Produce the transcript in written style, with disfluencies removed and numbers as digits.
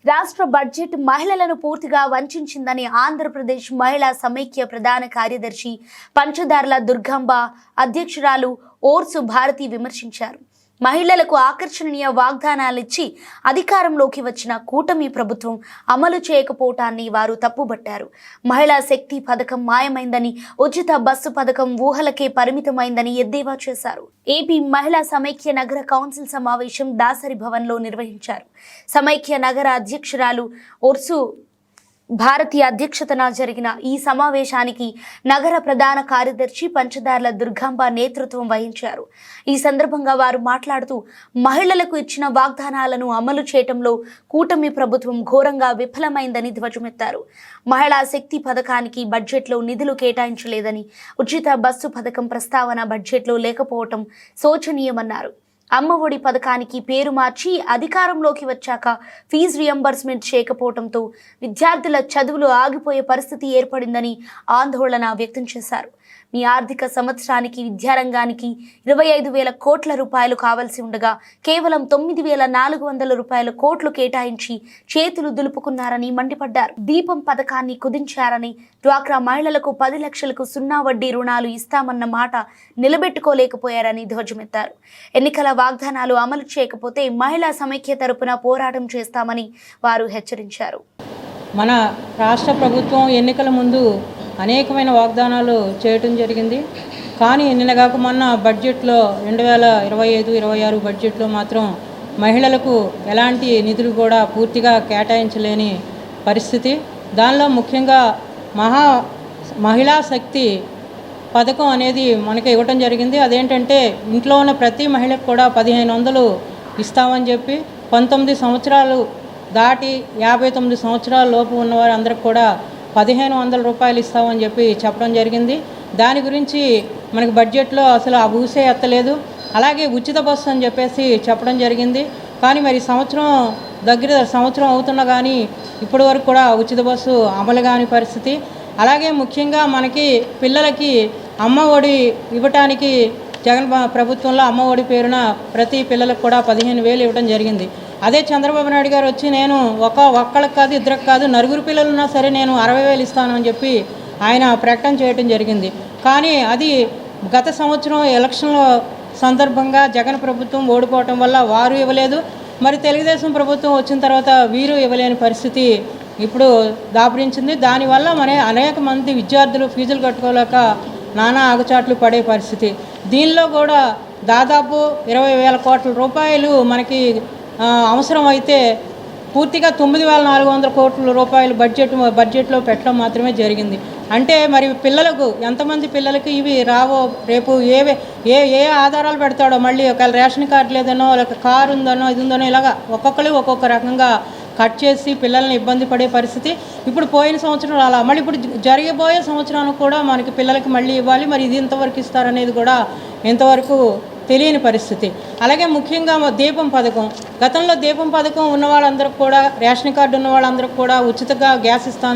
రాష్ట్ర బడ్జెట్ మహిళలను పూర్తిగా వంచిందని ఆంధ్రప్రదేశ్ మహిళా సమైక్య ప్రధాన కార్యదర్శి పంచదార్ల దుర్గాంబ అధ్యక్షురాలు ఓర్సు భారతి విమర్శించారు. మహిళలకు ఆకర్షణీయ వాగ్దానాలిచ్చి అధికారంలోకి వచ్చిన కూటమి ప్రభుత్వం అమలు చేయకపోవటాన్ని వారు తప్పుబట్టారు. మహిళా శక్తి పథకం మాయమైందని, ఉచిత బస్సు పథకం ఊహలకే పరిమితమైందని ఎద్దేవా చేశారు. ఏపీ మహిళా సమైక్య నగర కౌన్సిల్ సమావేశం దాసరి భవన్లో నిర్వహించారు. సమైక్య నగర అధ్యక్షురాలు ఓర్సు భారతి అధ్యక్షతన జరిగిన ఈ సమావేశానికి నగర ప్రధాన కార్యదర్శి పంచదార్ల దుర్గాంబ నేతృత్వం వహించారు. ఈ సందర్భంగా వారు మాట్లాడుతూ మహిళలకు ఇచ్చిన వాగ్దానాలను అమలు చేయటంలో కూటమి ప్రభుత్వం ఘోరంగా విఫలమైందని ధ్వజమెత్తారు. మహిళా శక్తి పథకానికి బడ్జెట్లో నిధులు కేటాయించలేదని, ఉచిత బస్సు పథకం ప్రస్తావన బడ్జెట్లో లేకపోవటం శోచనీయమన్నారు. అమ్మఒడి పథకానికి పేరు మార్చి అధికారంలోకి వచ్చాక ఫీజు రియంబర్స్మెంట్ చేయకపోవడంతో విద్యార్థుల చదువులు ఆగిపోయే పరిస్థితి ఏర్పడిందని ఆందోళన వ్యక్తం చేశారు. మీ ఆర్థిక సంవత్సరానికి విద్యారంగానికి 25,000 కోట్ల రూపాయలు కావాల్సి ఉండగా కేవలం 9,400 కోట్లు కేటాయించి చేతులు దులుపుకున్నారని మండిపడ్డారు. దీపం పథకాన్ని కుదించారని, డ్వాక్రా మహిళలకు 10 లక్షలకు 0 వడ్డీ రుణాలు ఇస్తామన్న మాట నిలబెట్టుకోలేకపోయారని ధ్వజమెత్తారు. ఎన్నికల వాగ్దానాలు అమలు చేయకపోతే మహిళా సమైక్య తరపున పోరాటం చేస్తామని వారు హెచ్చరించారు. మన రాష్ట్ర ప్రభుత్వం ఎన్నికల ముందు అనేకమైన వాగ్దానాలు చేయటం జరిగింది. కానీ నిన్నగాక మొన్న బడ్జెట్లో 2025-26 బడ్జెట్లో మాత్రం మహిళలకు ఎలాంటి నిధులు కూడా పూర్తిగా కేటాయించలేని పరిస్థితి. దానిలో ముఖ్యంగా మహిళా శక్తి పథకం అనేది మనకి ఇవ్వటం జరిగింది. అదేంటంటే ఇంట్లో ఉన్న ప్రతి మహిళకు కూడా 1,500 ఇస్తామని చెప్పి 19 సంవత్సరాలు దాటి 59 సంవత్సరాల లోపు ఉన్నవారు అందరికి కూడా 1,500 రూపాయలు ఇస్తామని చెప్పి చెప్పడం జరిగింది. దాని గురించి మనకి బడ్జెట్లో అసలు ఆ ఊసే ఎత్తలేదు. అలాగే ఉచిత బస్సు అని చెప్పేసి చెప్పడం జరిగింది. కానీ మరి సంవత్సరం అవుతున్నా కానీ ఇప్పటి వరకు కూడా ఉచిత బస్సు అమలు కాని పరిస్థితి. అలాగే ముఖ్యంగా మనకి పిల్లలకి అమ్మ ఒడి ఇవ్వటానికి జగన్ ప్రభుత్వంలో అమ్మ ఒడి పేరున ప్రతి పిల్లలకు కూడా 15,000 ఇవ్వడం జరిగింది. అదే చంద్రబాబు నాయుడు గారు వచ్చి నేను ఒక్కళ్ళకి కాదు, ఇద్దరికి కాదు, 9 పిల్లలున్నా సరే నేను 60,000 ఇస్తాను అని చెప్పి ఆయన ప్రకటన చేయడం జరిగింది. కానీ అది గత సంవత్సరం ఎలక్షన్ల సందర్భంగా జగన్ ప్రభుత్వం ఓడిపోవటం వల్ల వారు ఇవ్వలేదు. మరి తెలుగుదేశం ప్రభుత్వం వచ్చిన తర్వాత వీరు ఇవ్వలేని పరిస్థితి ఇప్పుడు దాపురించింది. దానివల్ల అనేక మంది విద్యార్థులు ఫీజులు కట్టుకోలేక నానా ఆగచాట్లు పడే పరిస్థితి. దీనిలో కూడా దాదాపు 20,000 కోట్ల రూపాయలు మనకి అవసరం అయితే పూర్తిగా 9,400 కోట్ల రూపాయలు బడ్జెట్లో పెట్టడం మాత్రమే జరిగింది. అంటే మరి పిల్లలకు ఎంతమంది పిల్లలకి ఇవి రావో, రేపు ఏ ఆధారాలు పెడతాడో, మళ్ళీ ఒకవేళ రేషన్ కార్డు లేదనో, లేక కారు ఉందనో, ఇది ఉందనో, ఇలాగా ఒక్కొక్క రకంగా కట్ చేసి పిల్లల్ని ఇబ్బంది పడే పరిస్థితి. ఇప్పుడు పోయిన సంవత్సరం అలా, మళ్ళీ ఇప్పుడు జరగబోయే సంవత్సరానికి కూడా మనకి పిల్లలకి మళ్ళీ ఇవ్వాలి. మరి ఇది ఎంతవరకు ఇస్తారనేది కూడా ఎంతవరకు తెలియని పరిస్థితి. అలాగే ముఖ్యంగా దీపం పథకం, గతంలో దీపం పథకం ఉన్న వాళ్ళందరికీ కూడా, రేషన్ కార్డు ఉన్న వాళ్ళందరికీ కూడా ఉచితంగా గ్యాస్ ఇస్తాను